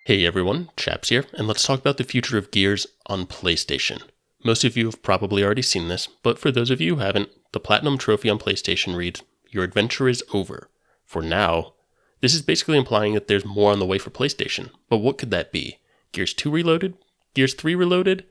Hey everyone, Chaps here, and let's talk about the future of Gears on PlayStation. Most of you have probably already seen this, but for those of you who haven't, the Platinum Trophy on PlayStation reads, "Your adventure is over. For now." This is basically implying that there's more on the way for PlayStation, but what could that be? Gears 2 Reloaded? Gears 3 Reloaded?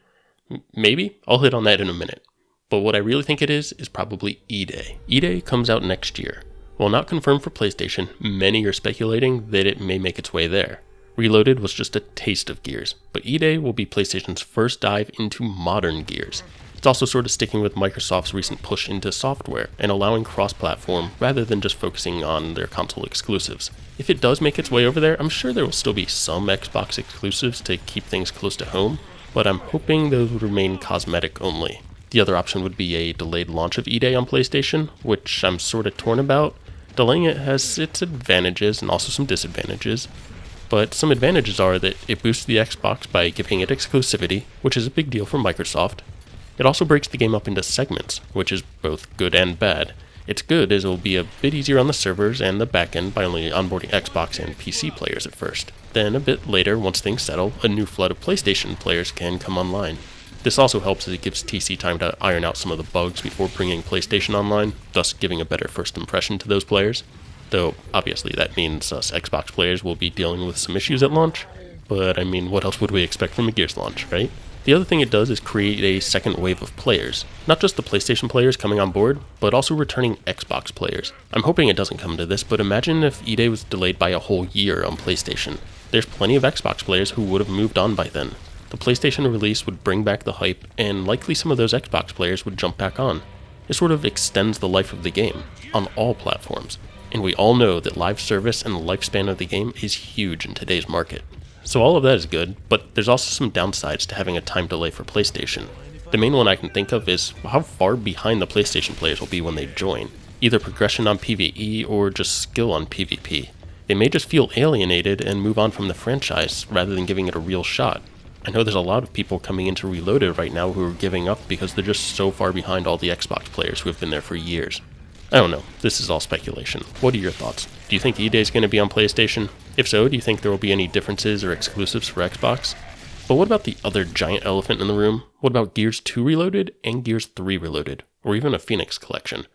Maybe? I'll hit on that in a minute. But what I really think it is probably E-Day. E-Day comes out next year. While not confirmed for PlayStation, many are speculating that it may make its way there. Reloaded was just a taste of Gears, but E-Day will be PlayStation's first dive into modern Gears. It's also sort of sticking with Microsoft's recent push into software and allowing cross-platform rather than just focusing on their console exclusives. If it does make its way over there, I'm sure there will still be some Xbox exclusives to keep things close to home, but I'm hoping those would remain cosmetic only. The other option would be a delayed launch of E-Day on PlayStation, which I'm sort of torn about. Delaying it has its advantages and also some disadvantages. But some advantages are that it boosts the Xbox by giving it exclusivity, which is a big deal for Microsoft. It also breaks the game up into segments, which is both good and bad. It's good as it will be a bit easier on the servers and the backend by only onboarding Xbox and PC players at first. Then a bit later, once things settle, a new flood of PlayStation players can come online. This also helps as it gives TC time to iron out some of the bugs before bringing PlayStation online, thus giving a better first impression to those players. Though, obviously, that means us Xbox players will be dealing with some issues at launch. But, what else would we expect from a Gears launch, right? The other thing it does is create a second wave of players. Not just the PlayStation players coming on board, but also returning Xbox players. I'm hoping it doesn't come to this, but imagine if E-Day was delayed by a whole year on PlayStation. There's plenty of Xbox players who would have moved on by then. The PlayStation release would bring back the hype, and likely some of those Xbox players would jump back on. It sort of extends the life of the game, on all platforms. And we all know that live service and the lifespan of the game is huge in today's market. So all of that is good, but there's also some downsides to having a time delay for PlayStation. The main one I can think of is how far behind the PlayStation players will be when they join, either progression on PvE or just skill on PvP. They may just feel alienated and move on from the franchise rather than giving it a real shot. I know there's a lot of people coming into Reloaded right now who are giving up because they're just so far behind all the Xbox players who have been there for years. I don't know, this is all speculation. What are your thoughts? Do you think E-Day is going to be on PlayStation? If so, do you think there will be any differences or exclusives for Xbox? But what about the other giant elephant in the room? What about Gears 2 Reloaded and Gears 3 Reloaded? Or even a Phoenix collection?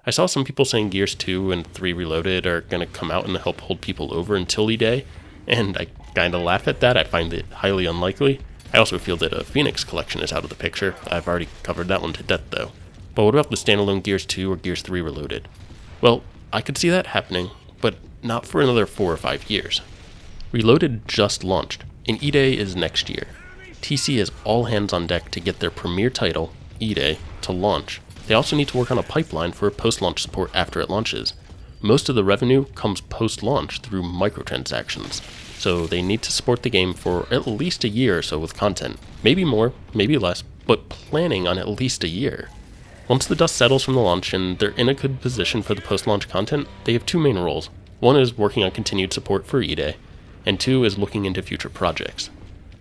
I saw some people saying Gears 2 and 3 Reloaded are going to come out and help hold people over until E-Day, and I kind of laugh at that. I find it highly unlikely. I also feel that a Phoenix collection is out of the picture. I've already covered that one to death though. But what about the standalone Gears 2 or Gears 3 Reloaded? Well, I could see that happening, but not for another 4 or 5 years. Reloaded just launched, and E-Day is next year. TC has all hands on deck to get their premier title, E-Day, to launch. They also need to work on a pipeline for post-launch support after it launches. Most of the revenue comes post-launch through microtransactions, so they need to support the game for at least a year or so with content. Maybe more, maybe less, but planning on at least a year. Once the dust settles from the launch and they're in a good position for the post-launch content, they have two main roles. One is working on continued support for E-Day, and two is looking into future projects.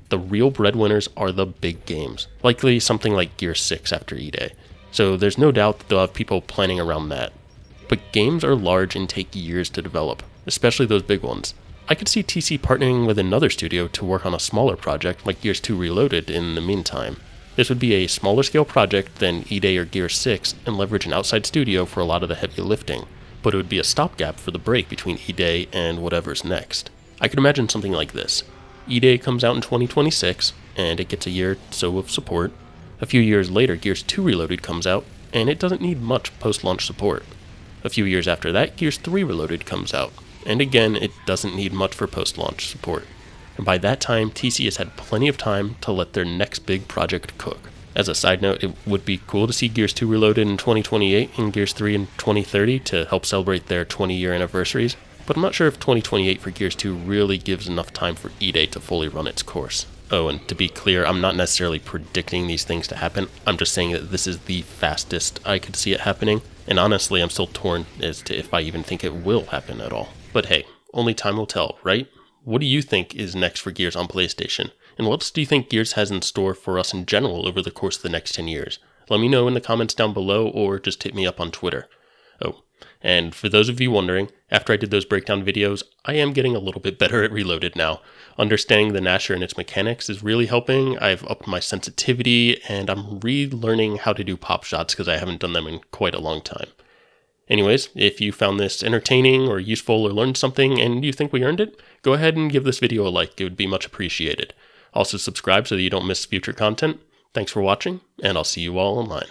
The real breadwinners are the big games, likely something like Gear 6 after E-Day, so there's no doubt that they'll have people planning around that. But games are large and take years to develop, especially those big ones. I could see TC partnering with another studio to work on a smaller project like Gears 2 Reloaded in the meantime. This would be a smaller scale project than E-Day or Gear 6 and leverage an outside studio for a lot of the heavy lifting, but it would be a stopgap for the break between E-Day and whatever's next. I could imagine something like this. E-Day comes out in 2026, and it gets a year or so of support. A few years later, Gears 2 Reloaded comes out, and it doesn't need much post-launch support. A few years after that, Gears 3 Reloaded comes out, and again, it doesn't need much for post-launch support. And by that time, TC has had plenty of time to let their next big project cook. As a side note, it would be cool to see Gears 2 Reloaded in 2028 and Gears 3 in 2030 to help celebrate their 20-year anniversaries, but I'm not sure if 2028 for Gears 2 really gives enough time for E-Day to fully run its course. Oh, and to be clear, I'm not necessarily predicting these things to happen, I'm just saying that this is the fastest I could see it happening, and honestly I'm still torn as to if I even think it will happen at all. But hey, only time will tell, right? What do you think is next for Gears on PlayStation? And what else do you think Gears has in store for us in general over the course of the next 10 years? Let me know in the comments down below or just hit me up on Twitter. Oh, And for those of you wondering, after I did those breakdown videos, I am getting a little bit better at Reloaded now. Understanding the Nasher and its mechanics is really helping. I've upped my sensitivity, and I'm relearning how to do pop shots because I haven't done them in quite a long time. Anyways, if you found this entertaining or useful or learned something and you think we earned it, go ahead and give this video a like. It would be much appreciated. Also subscribe so that you don't miss future content. Thanks for watching, and I'll see you all online.